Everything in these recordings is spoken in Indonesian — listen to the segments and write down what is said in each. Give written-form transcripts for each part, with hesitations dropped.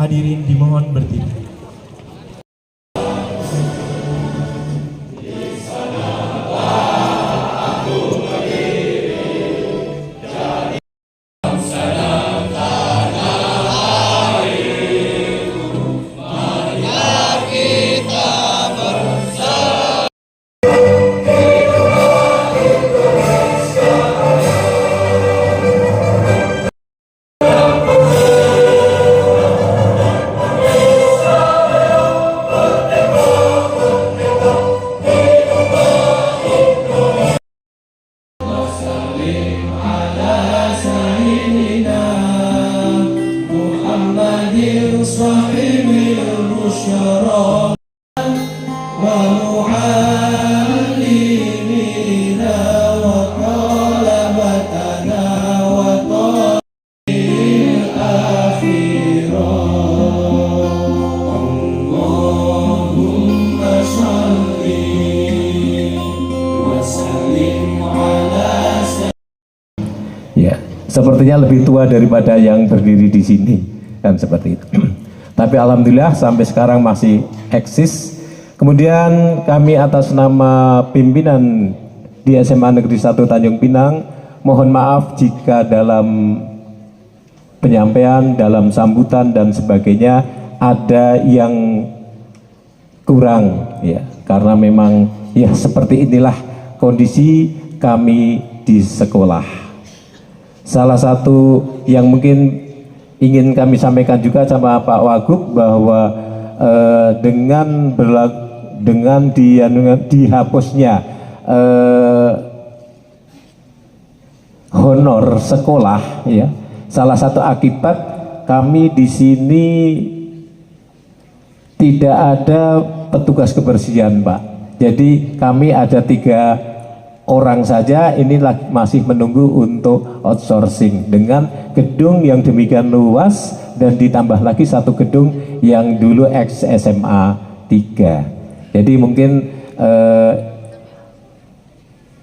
Hadirin dimohon berdiri. Ya, sepertinya lebih tua daripada yang berdiri di sini, kan seperti itu. Tapi alhamdulillah sampai sekarang masih eksis. Kemudian kami atas nama pimpinan di SMA Negeri 1 Tanjung Pinang, mohon maaf jika dalam penyampaian, dalam sambutan dan sebagainya ada yang kurang, ya, karena memang ya seperti inilah kondisi kami di sekolah. Salah satu yang mungkin ingin kami sampaikan juga sama Pak Wagub bahwa dengan dihapusnya honor sekolah, ya, salah satu akibat kami di sini tidak ada petugas kebersihan, Pak. Jadi kami ada 3 orang saja, ini masih menunggu untuk outsourcing dengan gedung yang demikian luas dan ditambah lagi 1 gedung yang dulu ex SMA 3. Jadi mungkin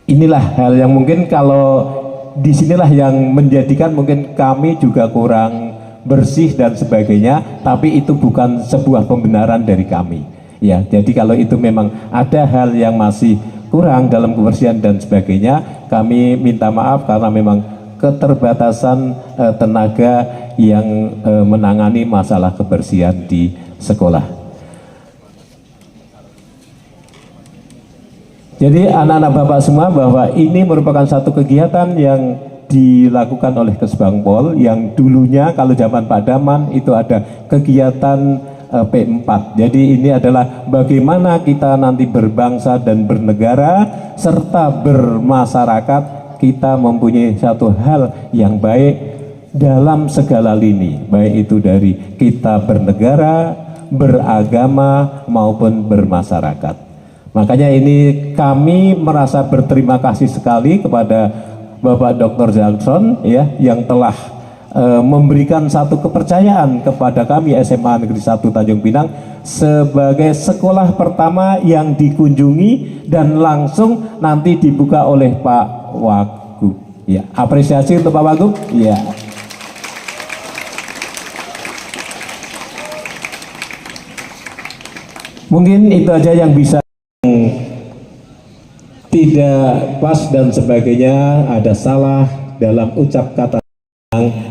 inilah hal yang mungkin kalau disinilah yang menjadikan mungkin kami juga kurang bersih dan sebagainya, tapi itu bukan sebuah pembenaran dari kami, ya. Jadi kalau itu memang ada hal yang masih kurang dalam kebersihan dan sebagainya, kami minta maaf karena memang keterbatasan tenaga yang menangani masalah kebersihan di sekolah. Jadi anak-anak Bapak semua, bahwa ini merupakan satu kegiatan yang dilakukan oleh Kesbangpol yang dulunya kalau zaman Pak Daman itu ada kegiatan P4. Jadi ini adalah bagaimana kita nanti berbangsa dan bernegara serta bermasyarakat, kita mempunyai satu hal yang baik dalam segala lini, baik itu dari kita bernegara, beragama maupun bermasyarakat. Makanya ini kami merasa berterima kasih sekali kepada Bapak Dr. Jackson, ya, yang telah memberikan satu kepercayaan kepada kami SMA Negeri 1 Tanjung Pinang sebagai sekolah pertama yang dikunjungi dan langsung nanti dibuka oleh Pak Wagub. Ya, apresiasi untuk Pak Wagub. Ya. Mungkin itu aja yang bisa, tidak pas dan sebagainya, ada salah dalam ucap kata,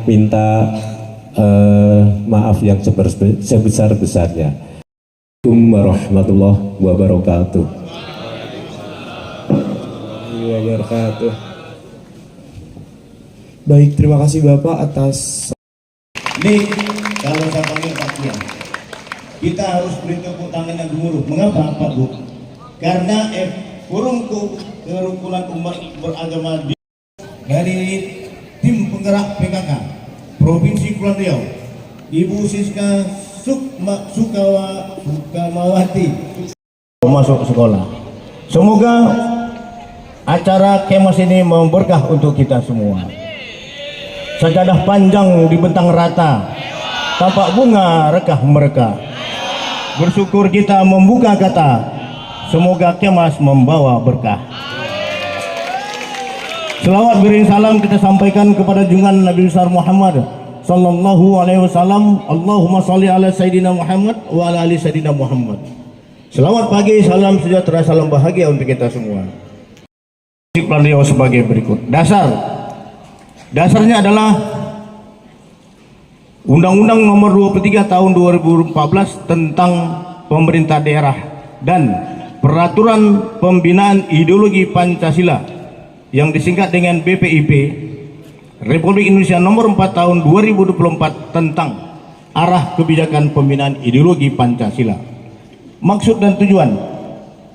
minta maaf yang sebesar-besarnya. Assalamualaikum warahmatullahi wabarakatuh. Baik, terima kasih Bapak atas. Ini kalau saya panggil Pak Kiai, kita harus beri tepuk tangan yang gemuruh. Mengapa Pak Bu? Karena kerukunan umat beragama dari tim penggerak PKK Provinsi Kepulauan Riau, Ibu Siska Sukamawati masuk sekolah. Semoga acara kemas ini memberkah untuk kita semua. Sajadah panjang dibentang rata, tampak bunga rekah mereka. Bersyukur kita membuka kata, semoga kemas membawa berkah. Selawat beriring salam kita sampaikan kepada junjungan Nabi besar Muhammad sallallahu alaihi wasallam. Allahumma salli ala Sayyidina Muhammad wa ala ali Sayyidina Muhammad. Selamat pagi, salam sejahtera, salam bahagia untuk kita semua. Beliau sebagai berikut. Dasarnya adalah Undang-Undang Nomor 23 Tahun 2014 tentang Pemerintah Daerah dan Peraturan Pembinaan Ideologi Pancasila yang disingkat dengan BPIP Republik Indonesia Nomor 4 Tahun 2024 tentang arah kebijakan pembinaan ideologi Pancasila. Maksud dan tujuan.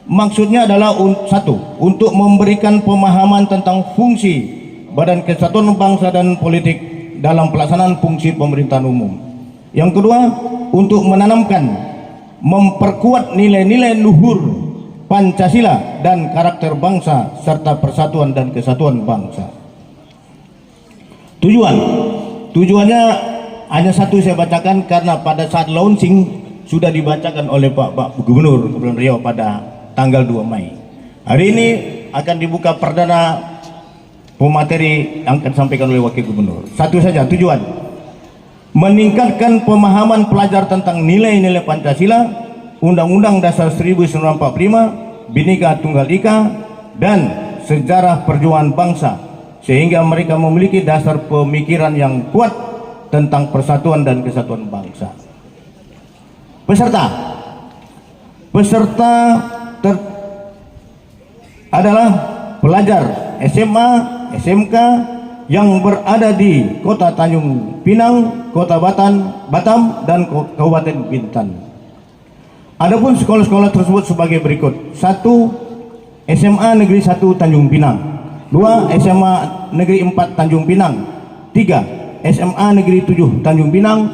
Maksudnya adalah satu, untuk memberikan pemahaman tentang fungsi Badan Kesatuan Bangsa dan Politik dalam pelaksanaan fungsi pemerintahan umum. Yang kedua, untuk menanamkan, memperkuat nilai-nilai luhur Pancasila dan karakter bangsa serta persatuan dan kesatuan bangsa. Tujuannya hanya satu saya bacakan karena pada saat launching sudah dibacakan oleh Pak Gubernur Riau pada tanggal 2 Mei. Hari ini akan dibuka perdana pemateri yang akan disampaikan oleh Wakil Gubernur. Satu saja tujuan, meningkatkan pemahaman pelajar tentang nilai-nilai Pancasila, Undang-Undang Dasar 1945, Bhinneka Tunggal Ika, dan sejarah perjuangan bangsa, sehingga mereka memiliki dasar pemikiran yang kuat tentang persatuan dan kesatuan bangsa. Peserta adalah pelajar SMA, SMK yang berada di Kota Tanjung Pinang, Kota Batam, dan Kabupaten Bintan. Adapun sekolah-sekolah tersebut sebagai berikut: 1. SMA Negeri 1 Tanjung Pinang, 2. SMA Negeri 4 Tanjung Pinang, 3. SMA Negeri 7 Tanjung Pinang,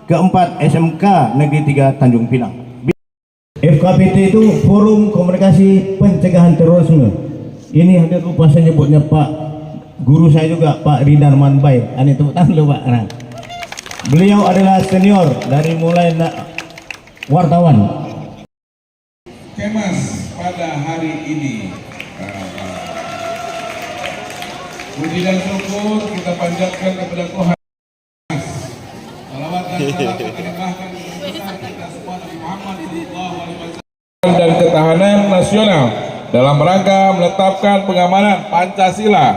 4. SMK Negeri 3 Tanjung Pinang. FKPT itu Forum Komunikasi Pencegahan Terorisme. Ini hadir lupa saya nyebutnya Pak guru saya juga, Pak Ridarman Bay. Ini tepuk tangan dulu Pak. Nah, beliau adalah senior dari mulai wartawan. Kemas pada hari ini, puji dan syukur kita panjatkan kepada Tuhan. Salawat dan salam kita limpahkan kepada kita semua Nabi Muhammad sallallahu alaihi wasallam dan ketahanan nasional dalam rangka menetapkan pengamanan Pancasila,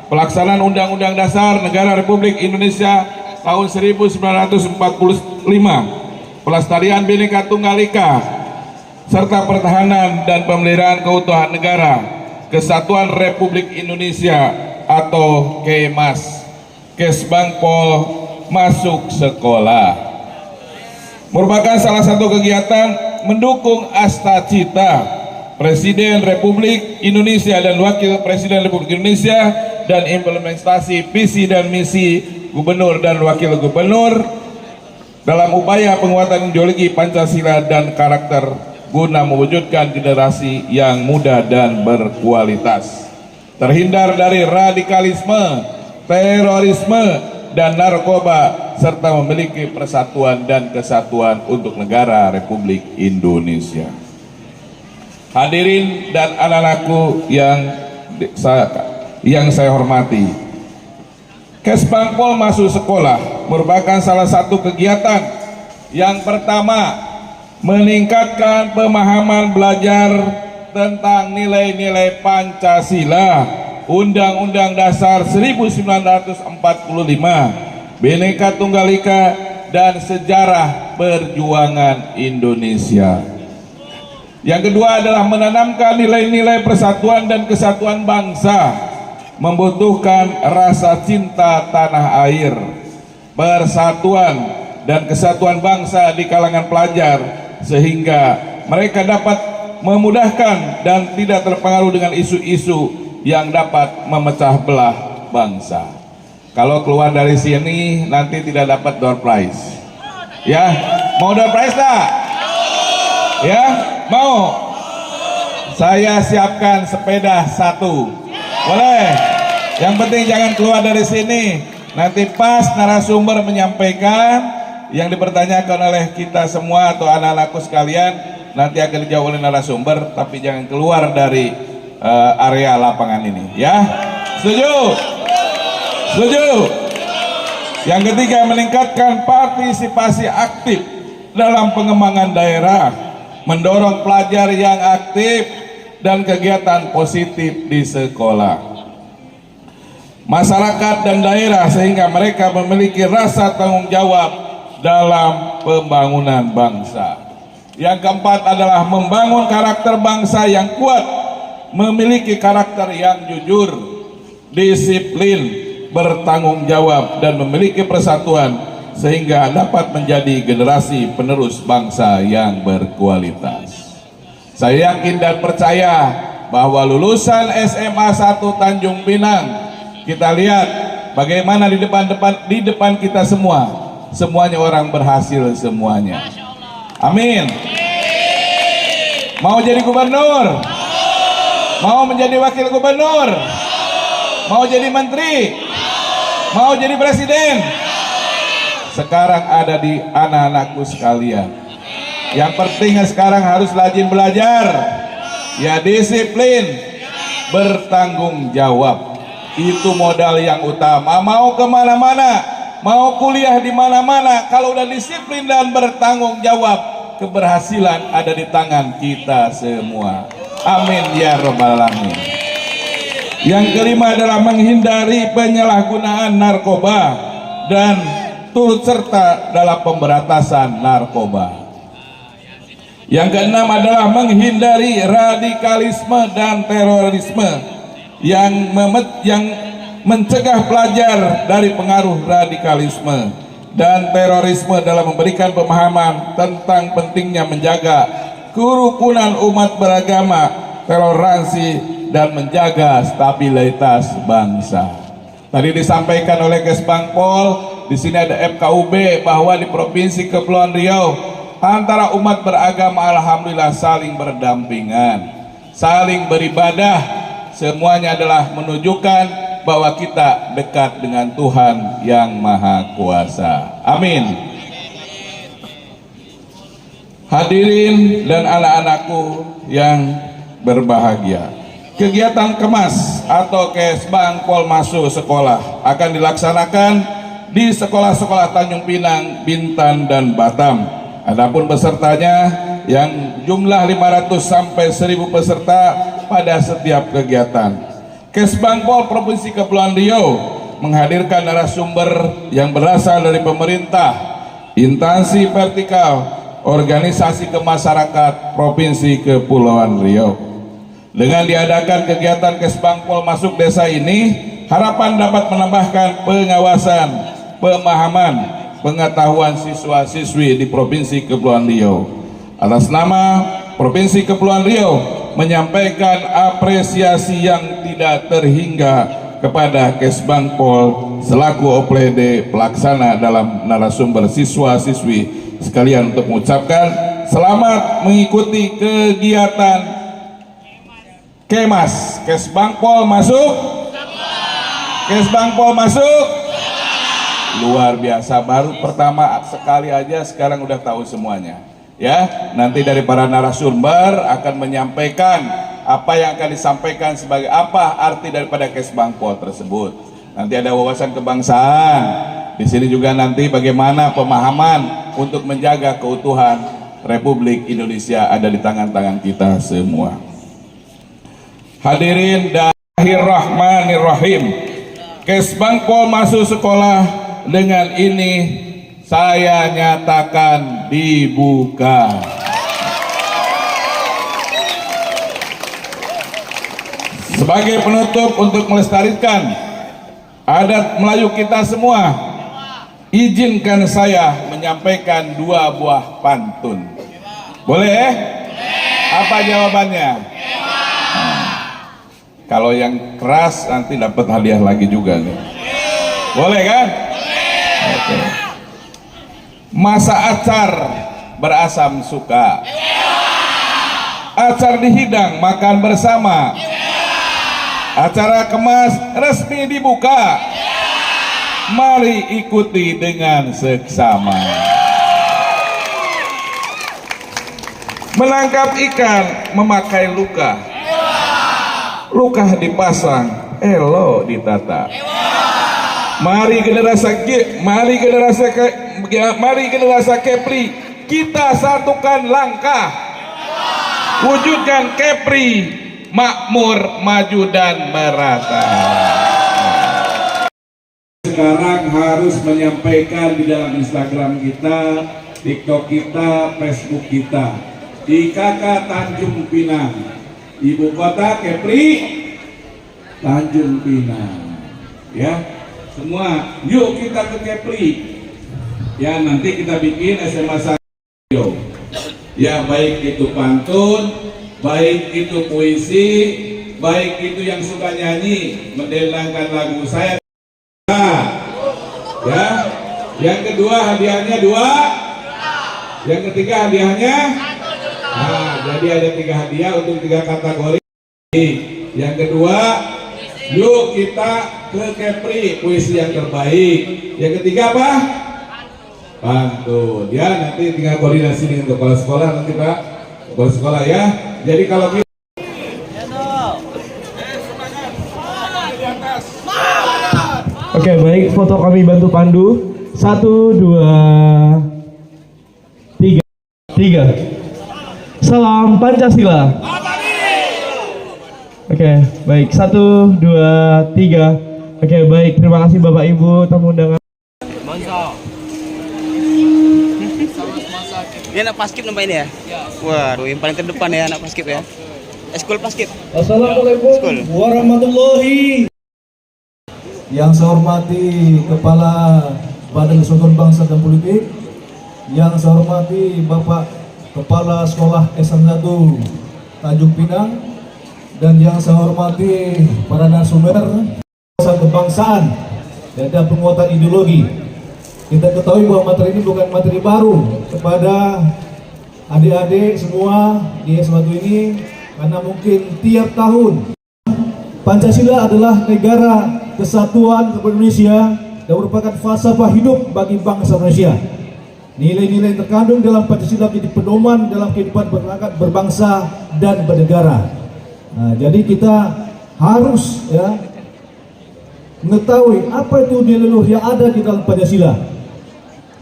pelaksanaan Undang-Undang Dasar Negara Republik Indonesia tahun 1945, pelestarian Bhinneka Tunggal Ika, serta pertahanan dan pemeliharaan keutuhan negara, Kesatuan Republik Indonesia atau KEMAS, Kesbangpol masuk sekolah, merupakan salah satu kegiatan mendukung Astacita Presiden Republik Indonesia dan Wakil Presiden Republik Indonesia dan implementasi visi dan misi Gubernur dan Wakil Gubernur dalam upaya penguatan ideologi Pancasila dan karakter guna mewujudkan generasi yang muda dan berkualitas, terhindar dari radikalisme, terorisme, dan narkoba, serta memiliki persatuan dan kesatuan untuk negara Republik Indonesia. Hadirin dan anak-anakku yang saya hormati, Kesbangpol masuk sekolah merupakan salah satu kegiatan yang pertama meningkatkan pemahaman belajar tentang nilai-nilai Pancasila, Undang-Undang Dasar 1945, Bhinneka Tunggal Ika, dan sejarah perjuangan Indonesia. Yang kedua adalah menanamkan nilai-nilai persatuan dan kesatuan bangsa, membutuhkan rasa cinta tanah air, persatuan dan kesatuan bangsa di kalangan pelajar, sehingga mereka dapat memudahkan dan tidak terpengaruh dengan isu-isu yang dapat memecah belah bangsa. Kalau keluar dari sini nanti tidak dapat door prize. Ya, mau door prize tak? Ya, mau? Saya siapkan sepeda 1. Boleh? Yang penting jangan keluar dari sini. Nanti pas narasumber menyampaikan yang dipertanyakan oleh kita semua atau anak-anakku sekalian, nanti akan dijawab oleh narasumber, tapi jangan keluar dari area lapangan ini, ya. Setuju? Setuju? Yang ketiga, meningkatkan partisipasi aktif dalam pengembangan daerah, mendorong pelajar yang aktif dan kegiatan positif di sekolah, masyarakat dan daerah sehingga mereka memiliki rasa tanggung jawab dalam pembangunan bangsa. Yang keempat adalah membangun karakter bangsa yang kuat, memiliki karakter yang jujur, disiplin, bertanggung jawab dan memiliki persatuan sehingga dapat menjadi generasi penerus bangsa yang berkualitas. Saya yakin dan percaya bahwa lulusan SMA 1 Tanjung Pinang, kita lihat bagaimana di depan kita semuanya orang berhasil semuanya. Amin. Mau jadi gubernur? Mau menjadi wakil gubernur? Mau jadi menteri? Mau jadi presiden? Sekarang ada di anak-anakku sekalian. Yang penting sekarang harus rajin belajar, ya disiplin, bertanggung jawab. Itu modal yang utama. Mau kemana-mana, mau kuliah di mana-mana, kalau udah disiplin dan bertanggung jawab, keberhasilan ada di tangan kita semua. Amin ya rabbal alamin. Yang kelima adalah menghindari penyalahgunaan narkoba dan turut serta dalam pemberantasan narkoba. Yang keenam adalah menghindari radikalisme dan terorisme yang mencegah pelajar dari pengaruh radikalisme dan terorisme dalam memberikan pemahaman tentang pentingnya menjaga kerukunan umat beragama, toleransi dan menjaga stabilitas bangsa. Tadi disampaikan oleh Kesbangpol, di sini ada FKUB bahwa di Provinsi Kepulauan Riau antara umat beragama alhamdulillah saling berdampingan, saling beribadah, semuanya adalah menunjukkan bahwa kita dekat dengan Tuhan yang Maha Kuasa. Amin. Hadirin dan anak-anakku yang berbahagia, kegiatan kemas atau Kesbangpol masuk sekolah akan dilaksanakan di sekolah-sekolah Tanjung Pinang, Bintan, dan Batam. Adapun pesertanya yang jumlah 500 sampai 1000 peserta pada setiap kegiatan. Kesbangpol Provinsi Kepulauan Riau menghadirkan narasumber yang berasal dari pemerintah, instansi vertikal, organisasi kemasyarakatan Provinsi Kepulauan Riau. Dengan diadakan kegiatan Kesbangpol masuk desa ini, harapan dapat menambahkan pengawasan, pemahaman, pengetahuan siswa-siswi di Provinsi Kepulauan Riau. Atas nama Provinsi Kepulauan Riau menyampaikan apresiasi yang tidak terhingga kepada Kesbangpol selaku OPD pelaksana dalam narasumber siswa-siswi sekalian untuk mengucapkan selamat mengikuti kegiatan Kemas. Kesbangpol masuk? Kesbangpol masuk? Luar biasa, baru pertama sekali aja sekarang udah tahu semuanya. Ya, nanti dari para narasumber akan menyampaikan apa yang akan disampaikan sebagai apa arti daripada Kesbangpol tersebut. Nanti ada wawasan kebangsaan. Di sini juga nanti bagaimana pemahaman untuk menjaga keutuhan Republik Indonesia ada di tangan-tangan kita semua. Hadirin dan Bismillahirrahmanirrahim. Kesbangpol masuk sekolah dengan ini saya nyatakan dibuka. Sebagai penutup untuk melestarikan adat Melayu kita semua, izinkan saya menyampaikan 2 buah pantun. Boleh? Apa jawabannya? Kalau yang keras nanti dapat hadiah lagi juga nih. Boleh kan? Oke. Masa acar berasam suka. Acar dihidang makan bersama. Acara kemas resmi dibuka. Mari ikuti dengan seksama. Menangkap ikan memakai luka. Luka dipasang, elo ditata. Mari generasi Kepri, kita satukan langkah, wujudkan Kepri makmur, maju dan merata. Sekarang harus menyampaikan di dalam Instagram kita, TikTok kita, Facebook kita, IKK Tanjung Pinang, ibu kota Kepri Tanjung Pinang, ya semua, yuk kita ke Kepri, ya nanti kita bikin SMA 1, ya baik itu pantun, baik itu puisi, baik itu yang suka nyanyi, mendendangkan lagu saya. Ya, yang kedua hadiahnya 2, yang ketiga hadiahnya, nah, jadi ada 3 hadiah untuk 3 kategori. Yang kedua, yuk kita ke Kepri, puisi yang terbaik. Yang ketiga apa? Pantun. Ya, nanti tinggal koordinasi dengan kepala sekolah nanti Pak, kepala sekolah ya. Jadi kalau kita Oke, baik, foto kami bantu pandu. 1, 2, 3. Salam Pancasila. Oke, baik, 1, 2, 3. Oke, baik, terima kasih Bapak Ibu tamu undangan. Ini anak paskib nampak ini ya? Waduh, yang paling terdepan ya anak paskib ya. Eskul paskib. Assalamualaikum warahmatullahi. Yang saya hormati Kepala Badan Persatuan Bangsa dan Politik, yang saya hormati Bapak Kepala Sekolah S1 Tanjung Pinang, dan yang saya hormati para narasumber kebangsaan dan penguatan ideologi. Kita ketahui bahwa materi ini bukan materi baru kepada adik-adik semua di S1 ini, karena mungkin tiap tahun Pancasila adalah negara kesatuan Republik Indonesia dan merupakan falsafah hidup bagi bangsa Indonesia. Nilai-nilai yang terkandung dalam Pancasila menjadi pedoman dalam kehidupan berbangsa dan bernegara. Nah, jadi kita harus ya mengetahui apa itu nilai luhur yang ada di dalam Pancasila.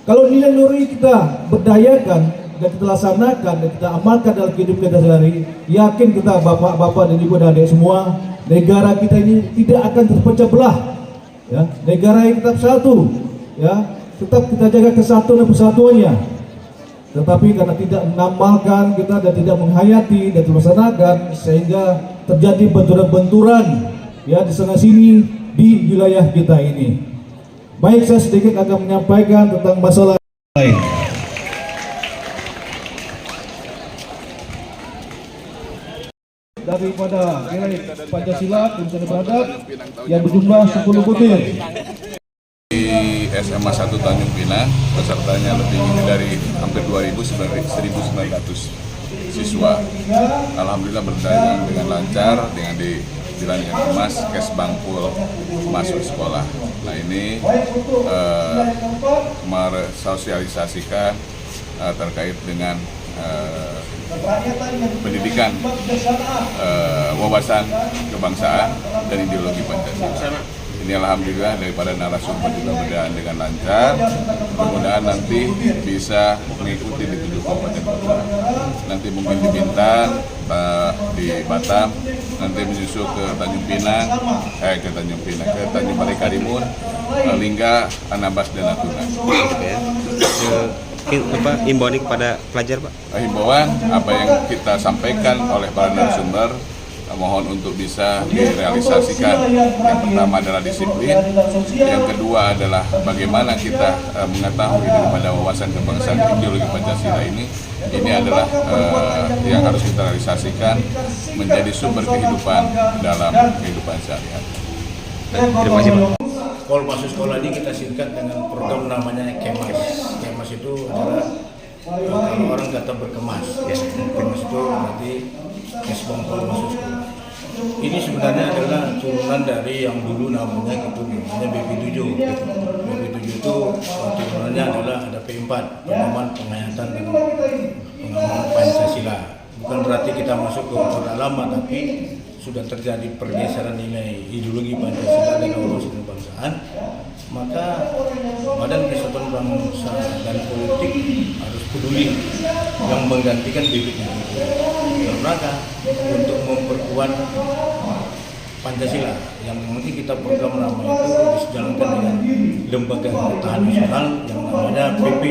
Kalau nilai luhur kita berdayakan dan kita laksanakan dan kita amalkan dalam kehidupan kita sehari, yakin kita bapak-bapak dan ibu dan adik semua, negara kita ini tidak akan terpecah belah, ya. Negara yang tetap satu, ya, tetap kita jaga kesatuan dan persatuannya. Tetapi karena tidak mengamalkan kita dan tidak menghayati dan melaksanakan, sehingga terjadi benturan-benturan, ya, di sana sini di wilayah kita ini. Baik, saya sedikit akan menyampaikan tentang masalah lain. Daripada nilai Pancasila Indonesia beradab yang berjumlah 10 butir. Di SMA 1 Tanjung Pinang, pesertanya lebih dari hampir 1.900 siswa. Alhamdulillah berjalan dengan lancar, dengan dibilangkan emas, kes bangkul masuk sekolah. Nah ini mersosialisasikan terkait dengan pendidikan, wawasan kebangsaan dan ideologi Pancasila. Ini alhamdulillah daripada narasumber juga berjalan dengan lancar. Mudah-mudahan nanti bisa mengikuti di 7 kabupaten kota. Nanti mungkin di Bintan, di Batam, nanti menyusul ke Tanjung Pinang, ke Tanjung Balai Karimun, Lingga, Anambas dan Natuna. Himbauan kepada pelajar Pak? Himbauan apa yang kita sampaikan oleh para narasumber mohon untuk bisa direalisasikan. Yang pertama adalah disiplin, yang kedua adalah bagaimana kita mengetahui daripada wawasan kebangsaan ideologi Pancasila ini adalah yang harus kita realisasikan menjadi sumber kehidupan dalam kehidupan sehari-hari. Terima kasih Pak. Pol masuk sekolah ini kita singkat dengan program namanya Kemas. Kemas itu adalah kalau orang kata berkemas, ya. Kemas itu berarti Kesbang Pol masuk sekolah. Ini sebenarnya adalah turunan dari yang dulu namanya BP7. BP7 itu turunannya adalah ada P4, Pengaman Penghayatan dan Pengaman Pancasila. Bukan berarti kita masuk ke orde lama, tapi sudah terjadi pergeseran nilai ideologi Pancasila dan wawasan kebangsaan maka Badan Persatuan Bangsa dan Politik harus peduli yang menggantikan bibitnya dalam rangka untuk memperkuat Pancasila yang mungkin kita program lama itu dijalankan dengan lembaga pertahanan nasional yang namanya PP.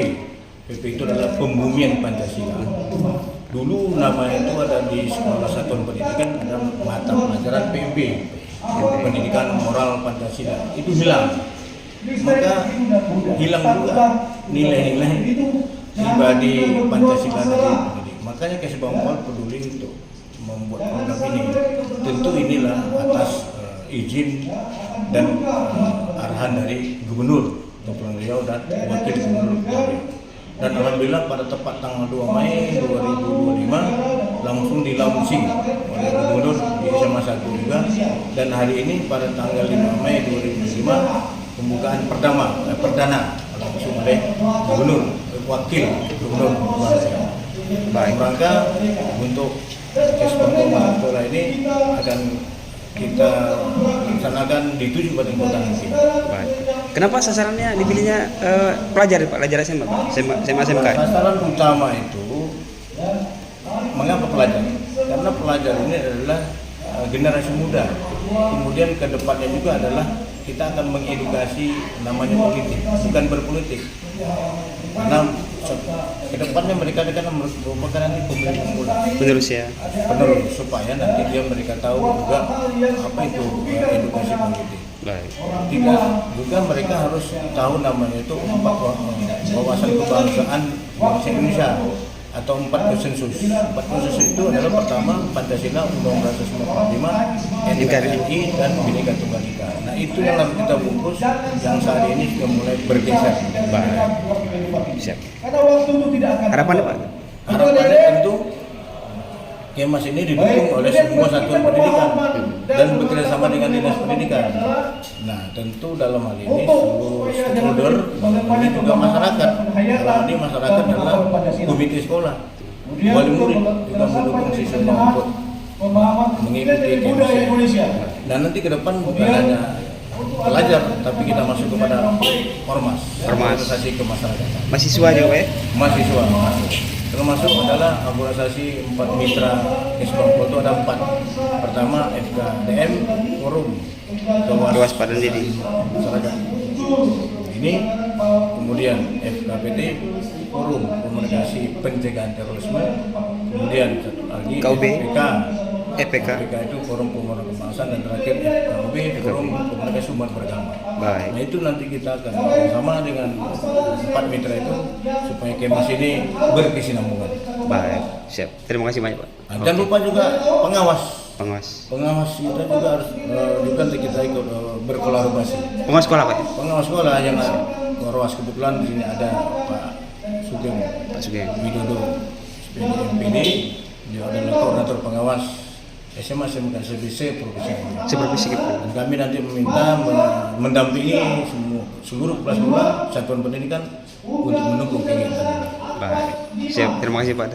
PP itu adalah pembumian Pancasila. Dulu nama itu ada di sekolah satuan pendidikan, ada mata pelajaran PMB, pendidikan moral Pancasila, itu hilang. Maka hilang juga nilai-nilai pribadi Pancasila dari pendidik. Makanya Kesbangpol peduli untuk membuat program ini. Tentu inilah atas izin dan arahan dari Gubernur Kepulauan Riau dan Wakil Gubernur Kepulauan Riau. Dan alhamdulillah pada tepat tanggal 2 Mei 2025 langsung dilaunching oleh Gubernur di SMA 1 juga, dan hari ini pada tanggal 5 Mei 2025 pembukaan perdana langsung oleh Gubernur Wakil Gubernur Kepulauan Riau. Dalam rangka untuk Kesbangpol Maharapura ini akan kita laksanakan di 7 kabupaten kota nanti. Baik. Kenapa sasarannya dipilihnya pelajar SMA Pak? SMA SMK? Sasaran utama itu mengapa pelajar? Karena pelajar ini adalah generasi muda. Kemudian ke depannya juga adalah kita akan mengedukasi namanya politik, bukan berpolitik. Karena ke depannya mereka akan merupakan nanti pemilih pemula. Penerus ya. Penerus, supaya nanti mereka tahu juga apa itu edukasi politik. Baik. Juga mereka harus tahu namanya itu 4 wawasan kebangsaan bangsa Indonesia atau 4 konsensus. 4 konsensus itu adalah pertama Pancasila, Undang-Undang 145, NKRI dan Bhinneka Tunggal Ika. Nah itu yang harus kita bungkus, yang saat ini sudah mulai bergeser. Baik. Siap. Harapannya Pak? Harapannya tentu Kemas ini didukung oleh semua satuan pendidikan dan bekerjasama dengan dinas pendidikan. Nah tentu dalam hal ini seluruh stakeholder, ini juga masyarakat. Dalam ini masyarakat adalah komite sekolah, wali murid juga mendukung siswanya untuk mengikuti Kemas ini. Dan nanti ke depan bukan hanya pelajar, tapi kita masuk kepada ormas, organisasi kemasyarakatan. Mahasiswa juga ya? Mahasiswa masuk. Termasuk adalah organisasi 4 mitra Kesbangpol itu ada 4. Pertama FKDM, Forum Kewaspadaan Dini Masyarakat. Ini kemudian FKPT, Forum Komunikasi Pencegahan Terorisme, kemudian satu lagi KUB. FPK itu Forum Pemuda Kebangsaan, dan terakhir FKUB, Forum Komunikasi Umat Beragama. Baik. Nah itu nanti kita akan bersama dengan 4 mitra itu supaya Kemas ini berkesinambungan. Baik. Siap. Terima kasih banyak Pak. Nah, jangan lupa juga pengawas. Pengawas Kita juga harus juga kita ikut berkolaborasi. Pengawas sekolah Pak? Pengawas sekolah yang pengawas, kebetulan di sini ada Pak Sugeng Widodo, MPD, dia adalah koordinator pengawas SMA SMK SBC Provinsi. Dan kami nanti meminta mendampingi seluruh kelas sekolah satuan pendidikan untuk mendukung kegiatan ini. Baik. Siap. Terima kasih Pak.